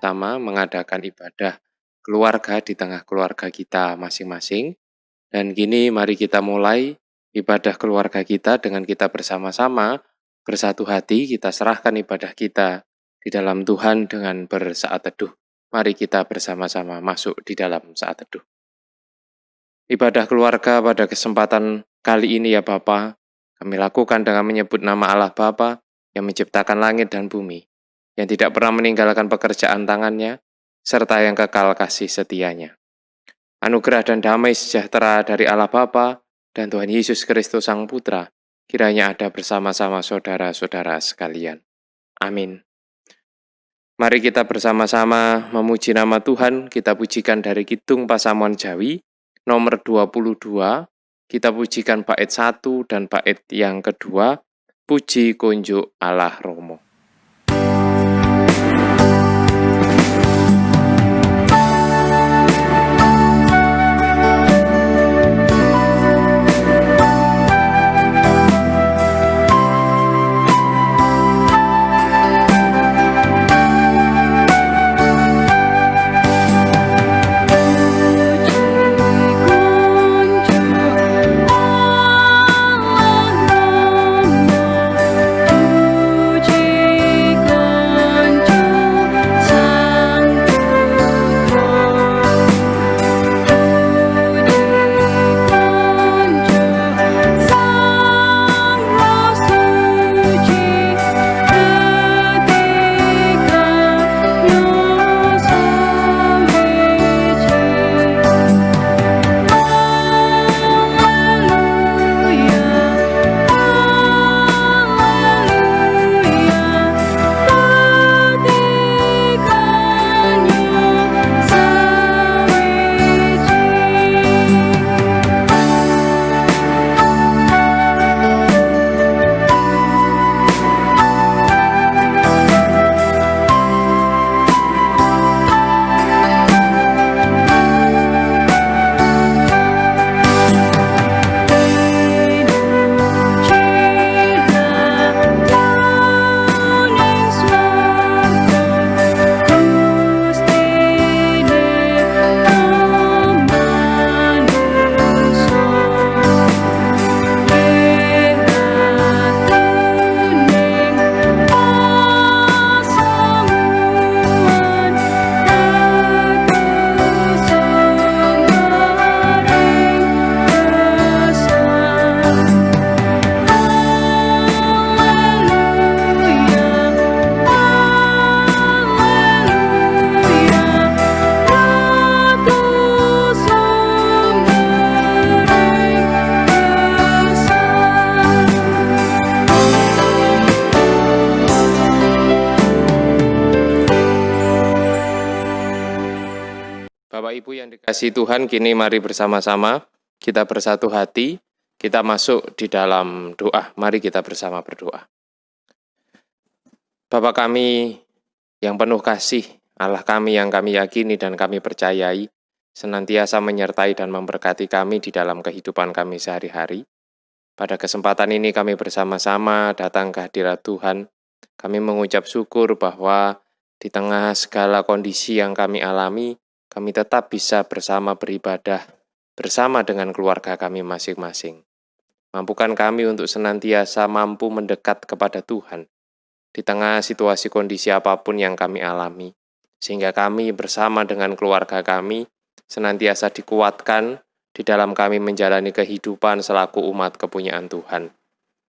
pertama mengadakan ibadah keluarga di tengah keluarga kita masing-masing. Dan kini mari kita mulai ibadah keluarga kita dengan kita bersama-sama, bersatu hati, kita serahkan ibadah kita di dalam Tuhan dengan bersaat teduh. Mari kita bersama-sama masuk di dalam saat teduh. Ibadah keluarga pada kesempatan kali ini ya Bapa, kami lakukan dengan menyebut nama Allah Bapa yang menciptakan langit dan bumi, yang tidak pernah meninggalkan pekerjaan tangannya, serta yang kekal kasih setianya. Anugerah dan damai sejahtera dari Allah Bapa dan Tuhan Yesus Kristus Sang Putra, kiranya ada bersama-sama saudara-saudara sekalian. Amin. Mari kita bersama-sama memuji nama Tuhan, kita pujikan dari Kidung Pasamuan Jawi, nomor 22, kita pujikan bait 1 dan bait yang kedua, Puji Kunjuk Allah Romo. Bapak Ibu yang dikasihi Tuhan, kini mari bersama-sama kita bersatu hati, kita masuk di dalam doa. Mari kita bersama berdoa. Bapa kami yang penuh kasih, Allah kami yang kami yakini dan kami percayai, senantiasa menyertai dan memberkati kami di dalam kehidupan kami sehari-hari. Pada kesempatan ini kami bersama-sama datang ke hadirat Tuhan. Kami mengucap syukur bahwa di tengah segala kondisi yang kami alami, kami tetap bisa bersama beribadah, bersama dengan keluarga kami masing-masing. Mampukan kami untuk senantiasa mampu mendekat kepada Tuhan, di tengah situasi kondisi apapun yang kami alami, sehingga kami bersama dengan keluarga kami, senantiasa dikuatkan di dalam kami menjalani kehidupan selaku umat kepunyaan Tuhan.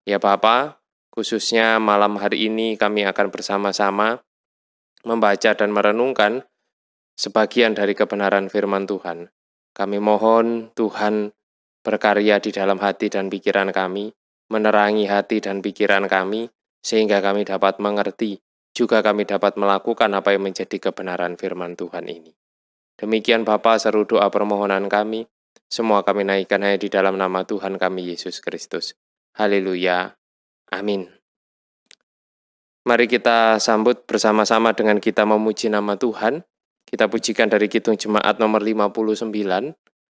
Ya Bapa, khususnya malam hari ini kami akan bersama-sama membaca dan merenungkan sebagian dari kebenaran firman Tuhan. Kami mohon Tuhan berkarya di dalam hati dan pikiran kami, menerangi hati dan pikiran kami, sehingga kami dapat mengerti, juga kami dapat melakukan apa yang menjadi kebenaran firman Tuhan ini. Demikian Bapa, seru doa permohonan kami, semua kami naikkan hanya di dalam nama Tuhan kami Yesus Kristus. Haleluya. Amin. Mari kita sambut bersama-sama dengan kita memuji nama Tuhan. Kita pujikan dari Kidung Jemaat nomor 59,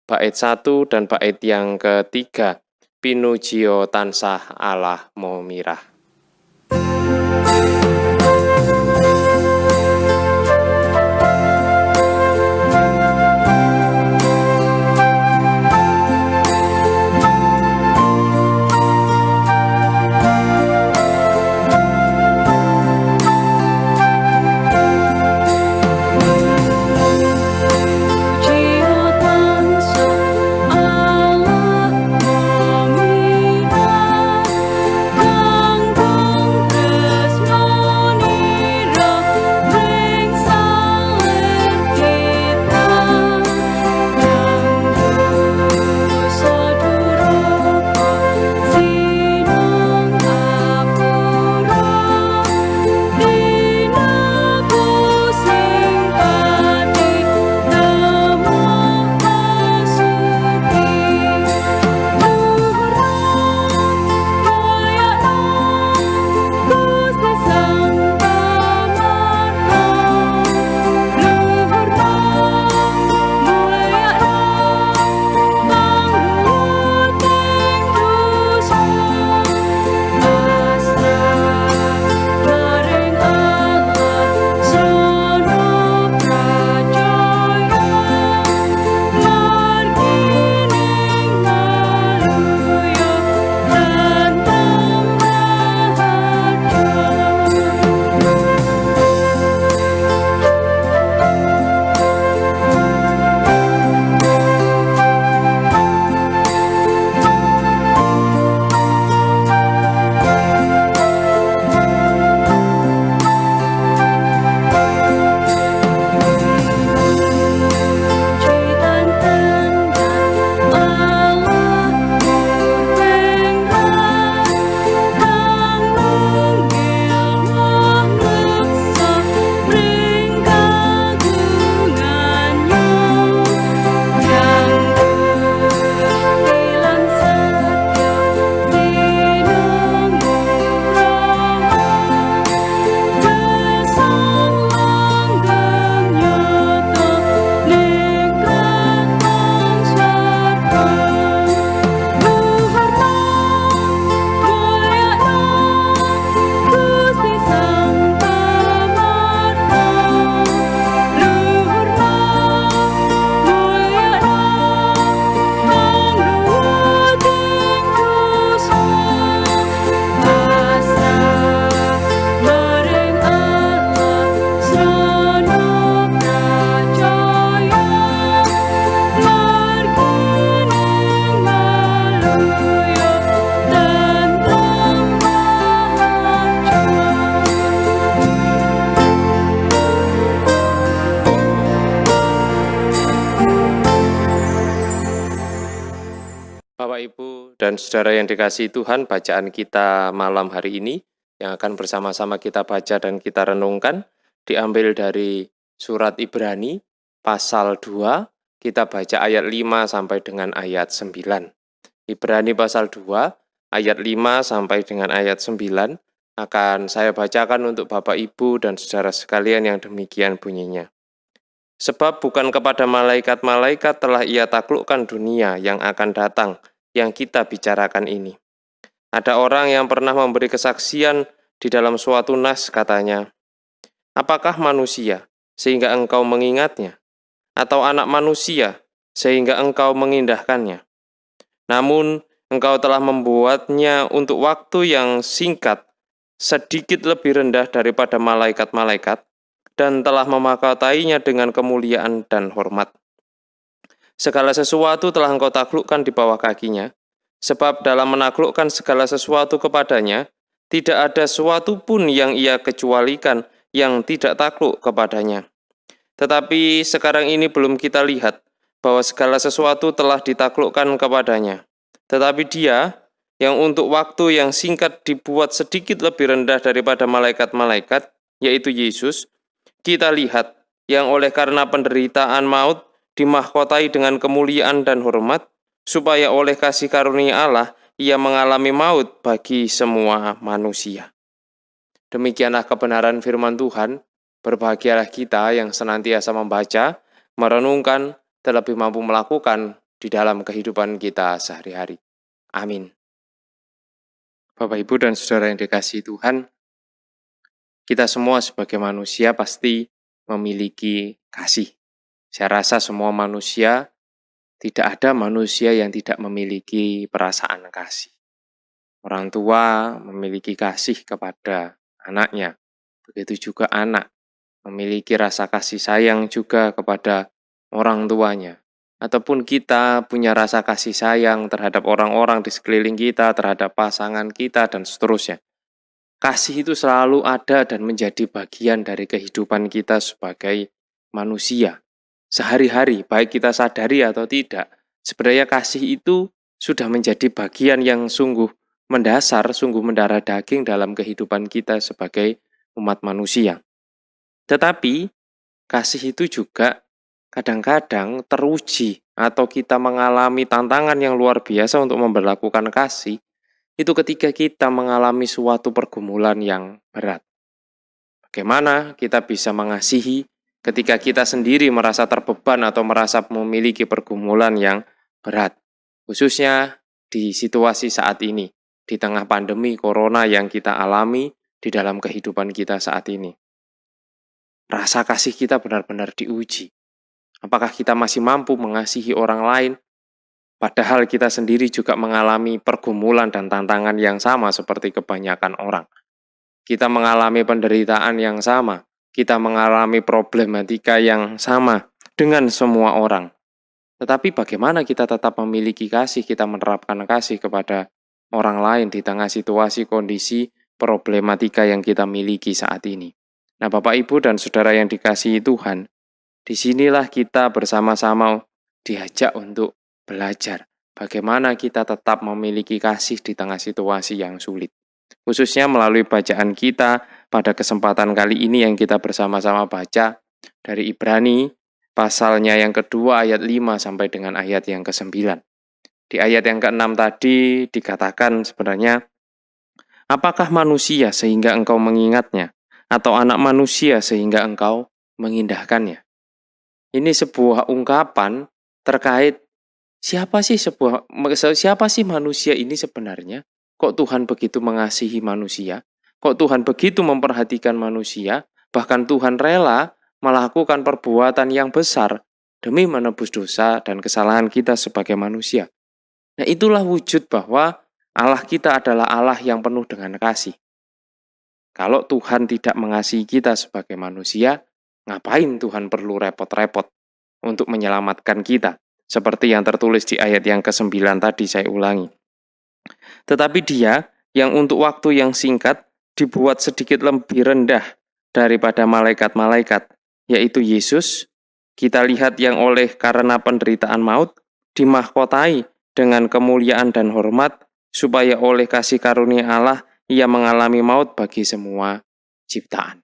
bait 1 dan bait yang ketiga, Pinujio tansah Allah momirah. Bapak, Ibu, dan saudara yang dikasihi Tuhan, bacaan kita malam hari ini yang akan bersama-sama kita baca dan kita renungkan diambil dari surat Ibrani pasal 2, kita baca ayat 5 sampai dengan ayat 9. Ibrani pasal 2, ayat 5 sampai dengan ayat 9 akan saya bacakan untuk Bapak, Ibu, dan saudara sekalian yang demikian bunyinya. Sebab bukan kepada malaikat-malaikat telah ia taklukkan dunia yang akan datang, yang kita bicarakan ini. Ada orang yang pernah memberi kesaksian di dalam suatu nas, katanya, apakah manusia sehingga engkau mengingatnya? Atau anak manusia sehingga engkau mengindahkannya? Namun engkau telah membuatnya untuk waktu yang singkat, sedikit lebih rendah daripada malaikat-malaikat, dan telah memakatainya dengan kemuliaan dan hormat. Segala sesuatu telah engkau taklukkan di bawah kakinya, sebab dalam menaklukkan segala sesuatu kepadanya, tidak ada sesuatu pun yang ia kecualikan yang tidak takluk kepadanya. Tetapi sekarang ini belum kita lihat bahwa segala sesuatu telah ditaklukkan kepadanya. Tetapi dia yang untuk waktu yang singkat dibuat sedikit lebih rendah daripada malaikat-malaikat, yaitu Yesus, kita lihat yang oleh karena penderitaan maut dimahkotai dengan kemuliaan dan hormat, supaya oleh kasih karunia Allah ia mengalami maut bagi semua manusia. Demikianlah kebenaran firman Tuhan. Berbahagialah kita yang senantiasa membaca, merenungkan, terlebih mampu melakukan di dalam kehidupan kita sehari-hari. Amin. Bapak, Ibu, dan saudara yang dikasihi Tuhan, kita semua sebagai manusia pasti memiliki kasih. Saya rasa semua manusia, tidak ada manusia yang tidak memiliki perasaan kasih. Orang tua memiliki kasih kepada anaknya, begitu juga anak memiliki rasa kasih sayang juga kepada orang tuanya. Ataupun kita punya rasa kasih sayang terhadap orang-orang di sekeliling kita, terhadap pasangan kita, dan seterusnya. Kasih itu selalu ada dan menjadi bagian dari kehidupan kita sebagai manusia. Sehari-hari, baik kita sadari atau tidak, sebenarnya kasih itu sudah menjadi bagian yang sungguh mendasar, sungguh mendarah daging dalam kehidupan kita sebagai umat manusia. Tetapi, kasih itu juga kadang-kadang teruji atau kita mengalami tantangan yang luar biasa untuk memperlakukan kasih, itu ketika kita mengalami suatu pergumulan yang berat. Bagaimana kita bisa mengasihi ketika kita sendiri merasa terbeban atau merasa memiliki pergumulan yang berat, khususnya di situasi saat ini, di tengah pandemi corona yang kita alami di dalam kehidupan kita saat ini. Rasa kasih kita benar-benar diuji. Apakah kita masih mampu mengasihi orang lain, padahal kita sendiri juga mengalami pergumulan dan tantangan yang sama seperti kebanyakan orang. Kita mengalami penderitaan yang sama, kita mengalami problematika yang sama dengan semua orang. Tetapi bagaimana kita tetap memiliki kasih, kita menerapkan kasih kepada orang lain di tengah situasi, kondisi, problematika yang kita miliki saat ini. Nah, Bapak, Ibu, dan saudara yang dikasihi Tuhan, disinilah kita bersama-sama diajak untuk belajar bagaimana kita tetap memiliki kasih di tengah situasi yang sulit. Khususnya melalui bacaan kita pada kesempatan kali ini yang kita bersama-sama baca dari Ibrani, pasalnya yang kedua ayat 5 sampai dengan ayat yang ke-9. Di ayat yang ke-6 tadi dikatakan sebenarnya, apakah manusia sehingga engkau mengingatnya, atau anak manusia sehingga engkau mengindahkannya? Ini sebuah ungkapan terkait siapa sih manusia ini sebenarnya? Kok Tuhan begitu mengasihi manusia? Kok Tuhan begitu memperhatikan manusia? Bahkan Tuhan rela melakukan perbuatan yang besar demi menebus dosa dan kesalahan kita sebagai manusia. Nah, itulah wujud bahwa Allah kita adalah Allah yang penuh dengan kasih. Kalau Tuhan tidak mengasihi kita sebagai manusia, ngapain Tuhan perlu repot-repot untuk menyelamatkan kita? Seperti yang tertulis di ayat yang ke-9 tadi saya ulangi. Tetapi Dia yang untuk waktu yang singkat dibuat sedikit lebih rendah daripada malaikat-malaikat, yaitu Yesus, kita lihat yang oleh karena penderitaan maut dimahkotai dengan kemuliaan dan hormat, supaya oleh kasih karunia Allah ia mengalami maut bagi semua ciptaan.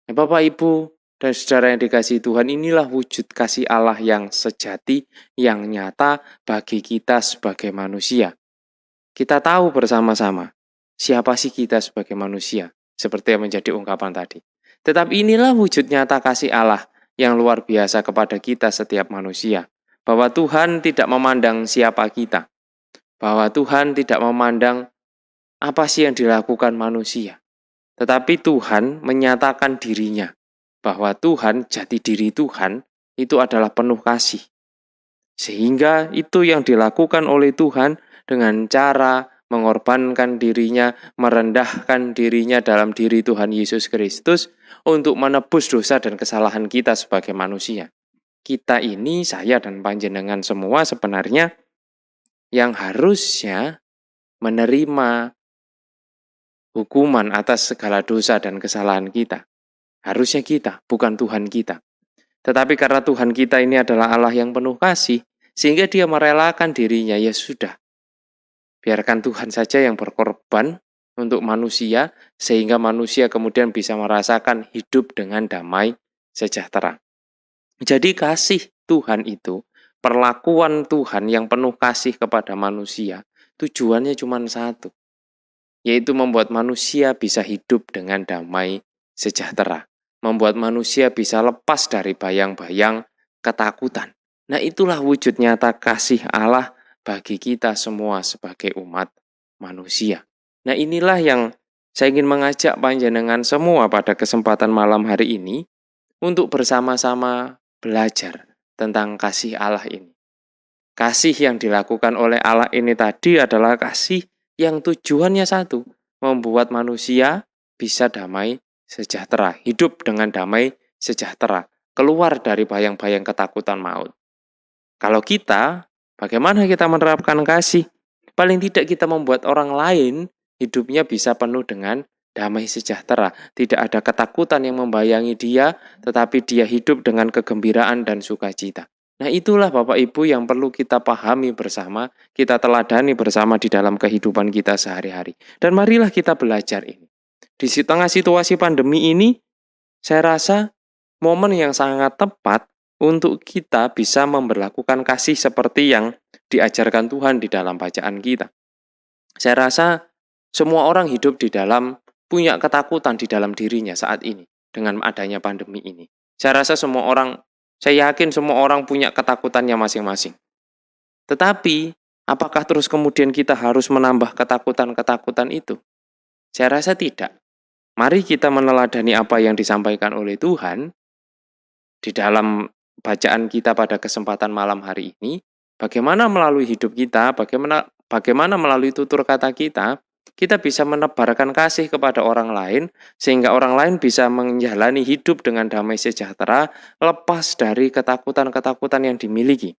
Nah, Bapak, Ibu, dan saudara yang dikasihi Tuhan, inilah wujud kasih Allah yang sejati, yang nyata bagi kita sebagai manusia. Kita tahu bersama-sama siapa sih kita sebagai manusia, seperti yang menjadi ungkapan tadi. Tetapi inilah wujud nyata kasih Allah yang luar biasa kepada kita setiap manusia. Bahwa Tuhan tidak memandang siapa kita. Bahwa Tuhan tidak memandang apa sih yang dilakukan manusia. Tetapi Tuhan menyatakan dirinya. Bahwa Tuhan, jati diri Tuhan, itu adalah penuh kasih. Sehingga itu yang dilakukan oleh Tuhan dengan cara mengorbankan dirinya, merendahkan dirinya dalam diri Tuhan Yesus Kristus untuk menebus dosa dan kesalahan kita sebagai manusia. Kita ini, saya dan panjenengan semua sebenarnya yang harusnya menerima hukuman atas segala dosa dan kesalahan kita. Harusnya kita, bukan Tuhan kita. Tetapi karena Tuhan kita ini adalah Allah yang penuh kasih, sehingga dia merelakan dirinya, ya sudah. Biarkan Tuhan saja yang berkorban untuk manusia, sehingga manusia kemudian bisa merasakan hidup dengan damai sejahtera. Jadi kasih Tuhan itu, perlakuan Tuhan yang penuh kasih kepada manusia, tujuannya cuma satu, yaitu membuat manusia bisa hidup dengan damai sejahtera. Membuat manusia bisa lepas dari bayang-bayang ketakutan. Nah, itulah wujud nyata kasih Allah bagi kita semua sebagai umat manusia. Nah, inilah yang saya ingin mengajak panjenengan semua pada kesempatan malam hari ini untuk bersama-sama belajar tentang kasih Allah ini. Kasih yang dilakukan oleh Allah ini tadi adalah kasih yang tujuannya satu, membuat manusia bisa damai sejahtera, hidup dengan damai sejahtera, keluar dari bayang-bayang ketakutan maut. Kalau kita, bagaimana kita menerapkan kasih? Paling tidak kita membuat orang lain hidupnya bisa penuh dengan damai sejahtera. Tidak ada ketakutan yang membayangi dia, tetapi dia hidup dengan kegembiraan dan sukacita. Nah, itulah Bapak Ibu yang perlu kita pahami bersama, kita teladani bersama di dalam kehidupan kita sehari-hari. Dan marilah kita belajar ini. Di tengah situasi pandemi ini, saya rasa momen yang sangat tepat untuk kita bisa memberlakukan kasih seperti yang diajarkan Tuhan di dalam bacaan kita. Saya rasa semua orang hidup di dalam, punya ketakutan di dalam dirinya saat ini dengan adanya pandemi ini. Saya yakin semua orang punya ketakutannya masing-masing. Tetapi, apakah terus kemudian kita harus menambah ketakutan-ketakutan itu? Saya rasa tidak. Mari kita meneladani apa yang disampaikan oleh Tuhan di dalam bacaan kita pada kesempatan malam hari ini. Bagaimana melalui hidup kita, bagaimana melalui tutur kata kita bisa menebarkan kasih kepada orang lain, sehingga orang lain bisa menjalani hidup dengan damai sejahtera, lepas dari ketakutan-ketakutan yang dimiliki.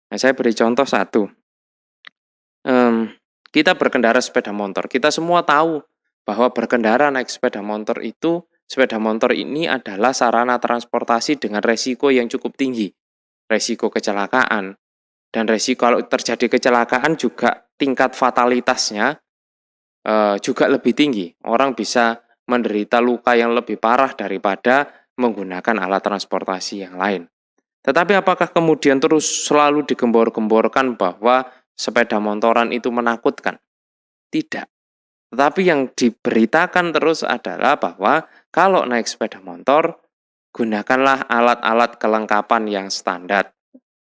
Nah, saya beri contoh satu. Kita berkendara sepeda motor. Kita semua tahu bahwa berkendara naik sepeda motor ini adalah sarana transportasi dengan resiko yang cukup tinggi. Resiko kecelakaan. Dan resiko kalau terjadi kecelakaan juga tingkat fatalitasnya juga lebih tinggi. Orang bisa menderita luka yang lebih parah daripada menggunakan alat transportasi yang lain. Tetapi apakah kemudian terus selalu digembor-gemborkan bahwa sepeda motoran itu menakutkan? Tidak. Tetapi yang diberitakan terus adalah bahwa kalau naik sepeda motor, gunakanlah alat-alat kelengkapan yang standar.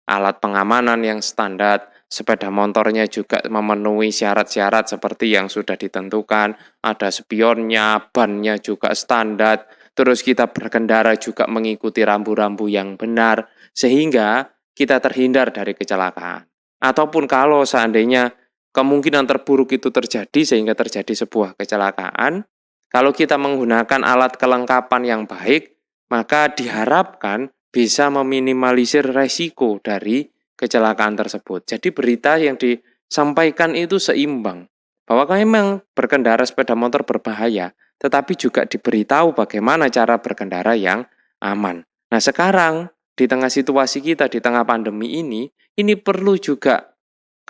Alat pengamanan yang standar, sepeda motornya juga memenuhi syarat-syarat seperti yang sudah ditentukan, ada spionnya, bannya juga standar, terus kita berkendara juga mengikuti rambu-rambu yang benar, sehingga kita terhindar dari kecelakaan. Ataupun kalau seandainya kemungkinan terburuk itu terjadi sehingga terjadi sebuah kecelakaan, kalau kita menggunakan alat kelengkapan yang baik, maka diharapkan bisa meminimalisir resiko dari kecelakaan tersebut. Jadi berita yang disampaikan itu seimbang, bahwa memang berkendara sepeda motor berbahaya, tetapi juga diberitahu bagaimana cara berkendara yang aman. Nah, sekarang di tengah situasi kita, di tengah pandemi ini perlu juga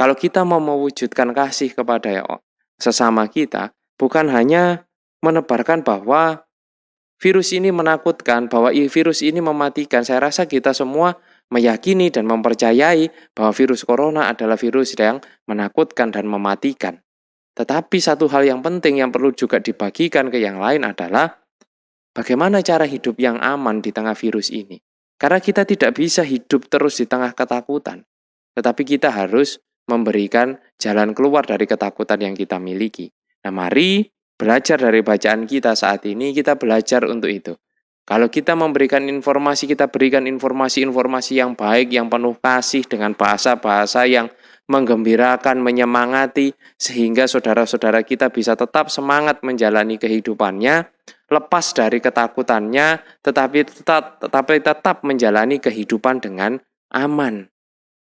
Kalau kita mau mewujudkan kasih kepada sesama kita, bukan hanya menebarkan bahwa virus ini menakutkan, bahwa virus ini mematikan. Saya rasa kita semua meyakini dan mempercayai bahwa virus corona adalah virus yang menakutkan dan mematikan. Tetapi satu hal yang penting yang perlu juga dibagikan ke yang lain adalah bagaimana cara hidup yang aman di tengah virus ini. Karena kita tidak bisa hidup terus di tengah ketakutan. Tetapi kita harus memberikan jalan keluar dari ketakutan yang kita miliki. Nah, mari belajar dari bacaan kita saat ini, kita belajar untuk itu. Kalau kita memberikan informasi, kita berikan informasi-informasi yang baik, yang penuh kasih dengan bahasa-bahasa yang menggembirakan, menyemangati, sehingga saudara-saudara kita bisa tetap semangat menjalani kehidupannya, lepas dari ketakutannya, tetapi tetap menjalani kehidupan dengan aman.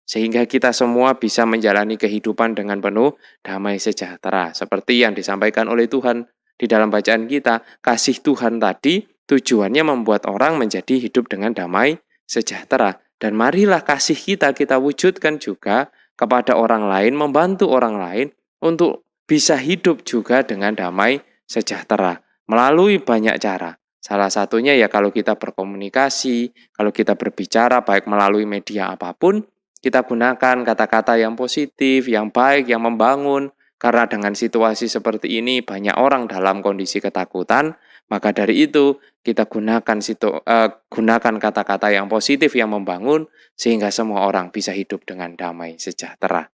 Sehingga kita semua bisa menjalani kehidupan dengan penuh damai sejahtera. Seperti yang disampaikan oleh Tuhan di dalam bacaan kita, kasih Tuhan tadi tujuannya membuat orang menjadi hidup dengan damai sejahtera. Dan marilah kasih kita wujudkan juga kepada orang lain, membantu orang lain untuk bisa hidup juga dengan damai sejahtera. Melalui banyak cara. Salah satunya ya kalau kita berkomunikasi, kalau kita berbicara baik melalui media apapun, kita gunakan kata-kata yang positif, yang baik, yang membangun. Karena dengan situasi seperti ini banyak orang dalam kondisi ketakutan, maka dari itu kita gunakan kata-kata yang positif, yang membangun, sehingga semua orang bisa hidup dengan damai sejahtera.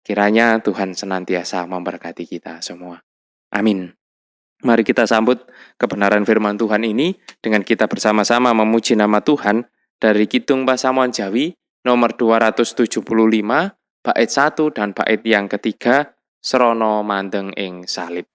Kiranya Tuhan senantiasa memberkati kita semua. Amin. Mari kita sambut kebenaran firman Tuhan ini dengan kita bersama-sama memuji nama Tuhan dari Kidung Pasamuan Jawi nomor 275, bait 1 dan bait yang ketiga, Srono mandeng ing salib.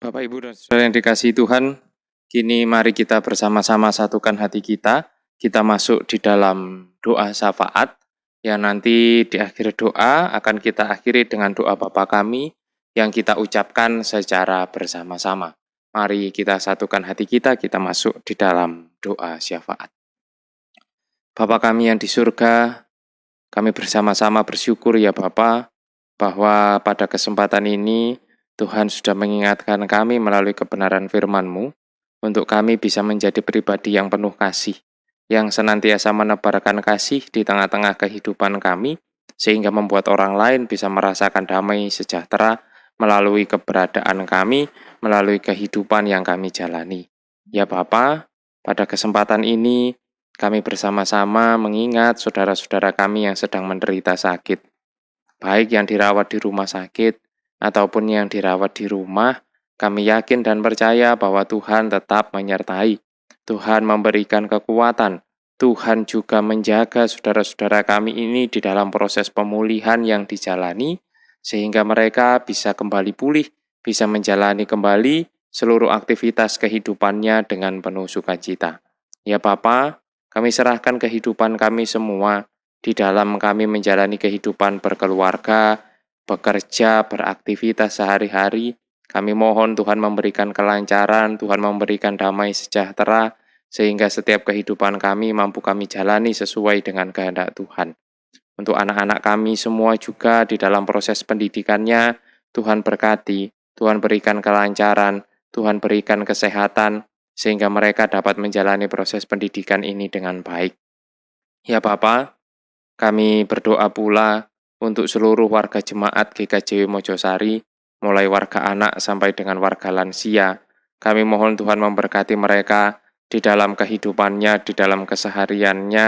Bapak, Ibu, dan Saudara yang dikasihi Tuhan, kini mari kita bersama-sama satukan hati kita masuk di dalam doa syafaat, yang nanti di akhir doa akan kita akhiri dengan doa Bapa kami yang kita ucapkan secara bersama-sama. Mari kita satukan hati kita masuk di dalam doa syafaat. Bapa kami yang di surga, kami bersama-sama bersyukur ya Bapa, bahwa pada kesempatan ini Tuhan sudah mengingatkan kami melalui kebenaran firman-Mu untuk kami bisa menjadi pribadi yang penuh kasih, yang senantiasa menebarkan kasih di tengah-tengah kehidupan kami, sehingga membuat orang lain bisa merasakan damai sejahtera melalui keberadaan kami, melalui kehidupan yang kami jalani. Ya Bapa, pada kesempatan ini kami bersama-sama mengingat saudara-saudara kami yang sedang menderita sakit, baik yang dirawat di rumah sakit, ataupun yang dirawat di rumah. Kami yakin dan percaya bahwa Tuhan tetap menyertai. Tuhan memberikan kekuatan Tuhan juga menjaga saudara-saudara kami ini di dalam proses pemulihan yang dijalani, sehingga mereka bisa kembali pulih, bisa menjalani kembali seluruh aktivitas kehidupannya dengan penuh sukacita. Ya Bapa, kami serahkan kehidupan kami semua di dalam kami menjalani kehidupan berkeluarga, bekerja, beraktivitas sehari-hari. Kami mohon Tuhan memberikan kelancaran, Tuhan memberikan damai sejahtera, sehingga setiap kehidupan kami mampu kami jalani sesuai dengan kehendak Tuhan. Untuk anak-anak kami semua juga di dalam proses pendidikannya, Tuhan berkati, Tuhan berikan kelancaran, Tuhan berikan kesehatan, sehingga mereka dapat menjalani proses pendidikan ini dengan baik. Ya Bapa, kami berdoa pula untuk seluruh warga jemaat GKJW Mojosari, mulai warga anak sampai dengan warga lansia. Kami mohon Tuhan memberkati mereka di dalam kehidupannya, di dalam kesehariannya,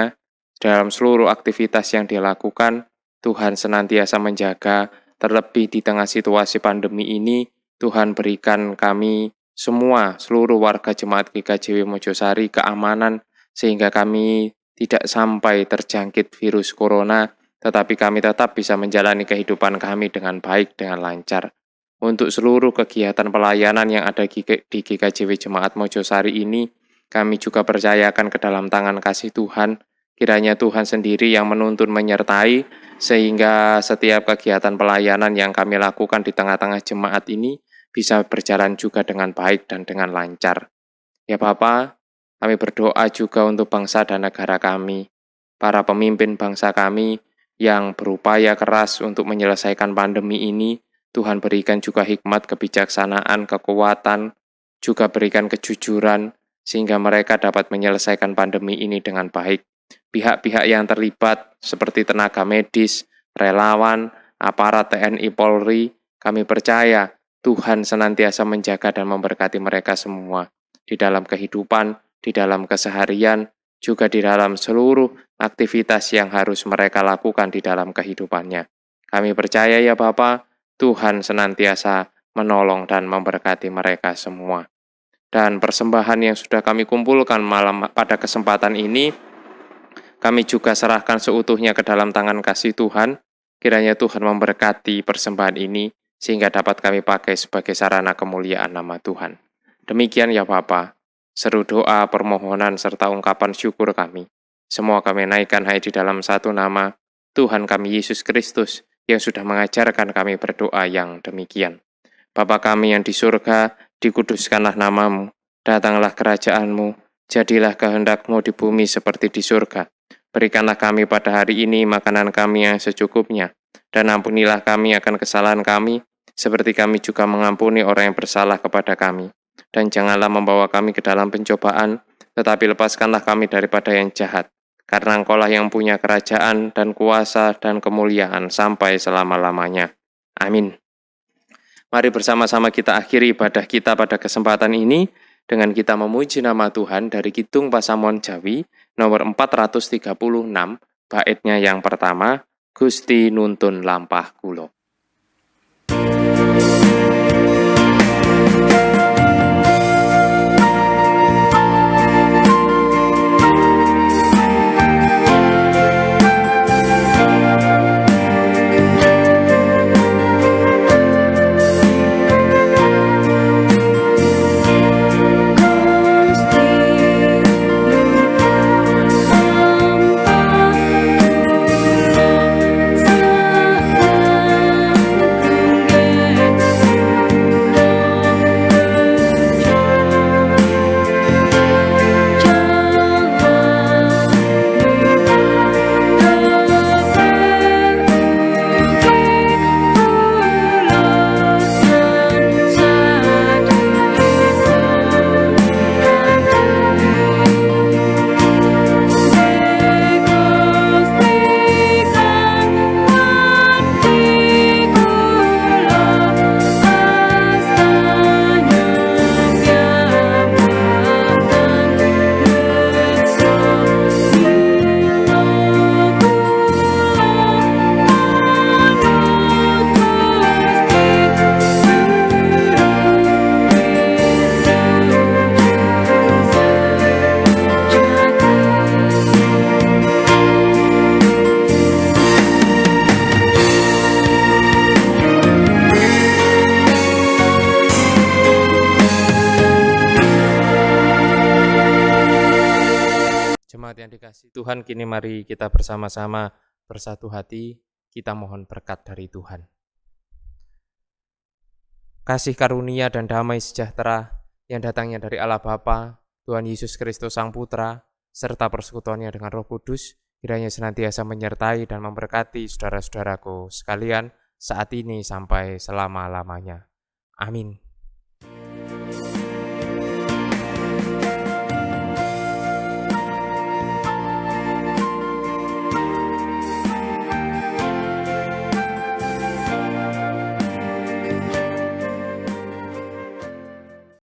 dalam seluruh aktivitas yang dilakukan. Tuhan senantiasa menjaga, terlebih di tengah situasi pandemi ini, Tuhan berikan kami semua, seluruh warga jemaat GKJW Mojosari keamanan, sehingga kami tidak sampai terjangkit virus corona, tetapi kami tetap bisa menjalani kehidupan kami dengan baik, dengan lancar. Untuk seluruh kegiatan pelayanan yang ada di GKJW Jemaat Mojosari ini, kami juga percayakan ke dalam tangan kasih Tuhan. Kiranya Tuhan sendiri yang menuntun menyertai, sehingga setiap kegiatan pelayanan yang kami lakukan di tengah-tengah jemaat ini bisa berjalan juga dengan baik dan dengan lancar. Ya Bapa, kami berdoa juga untuk bangsa dan negara kami, para pemimpin bangsa kami yang berupaya keras untuk menyelesaikan pandemi ini. Tuhan berikan juga hikmat, kebijaksanaan, kekuatan, juga berikan kejujuran, sehingga mereka dapat menyelesaikan pandemi ini dengan baik. Pihak-pihak yang terlibat seperti tenaga medis, relawan, aparat TNI Polri, kami percaya Tuhan senantiasa menjaga dan memberkati mereka semua di dalam kehidupan, di dalam keseharian, juga di dalam seluruh aktivitas yang harus mereka lakukan di dalam kehidupannya. Kami percaya ya Bapa, Tuhan senantiasa menolong dan memberkati mereka semua. Dan persembahan yang sudah kami kumpulkan malam pada kesempatan ini, kami juga serahkan seutuhnya ke dalam tangan kasih Tuhan. Kiranya Tuhan memberkati persembahan ini, sehingga dapat kami pakai sebagai sarana kemuliaan nama Tuhan. Demikian ya Bapa, seru doa, permohonan, serta ungkapan syukur kami. Semua kami naikkan hanya di dalam satu nama, Tuhan kami Yesus Kristus, yang sudah mengajarkan kami berdoa yang demikian. Bapa kami yang di surga, dikuduskanlah namamu, datanglah kerajaanmu, jadilah kehendak-mu di bumi seperti di surga. Berikanlah kami pada hari ini makanan kami yang secukupnya, dan ampunilah kami akan kesalahan kami, seperti kami juga mengampuni orang yang bersalah kepada kami. Dan janganlah membawa kami ke dalam pencobaan, tetapi lepaskanlah kami daripada yang jahat. Karena Engkaulah yang punya kerajaan dan kuasa dan kemuliaan sampai selama-lamanya. Amin. Mari bersama-sama kita akhiri ibadah kita pada kesempatan ini dengan kita memuji nama Tuhan dari Kidung Pasamuan Jawi nomor 436, baitnya yang pertama, Gusti nuntun lampah kula. Jemaat yang dikasihi Tuhan, kini mari kita bersama-sama bersatu hati, kita mohon berkat dari Tuhan. Kasih karunia dan damai sejahtera yang datangnya dari Allah Bapa, Tuhan Yesus Kristus Sang Putra, serta persekutuannya dengan Roh Kudus, kiranya senantiasa menyertai dan memberkati saudara-saudaraku sekalian saat ini sampai selama-lamanya. Amin.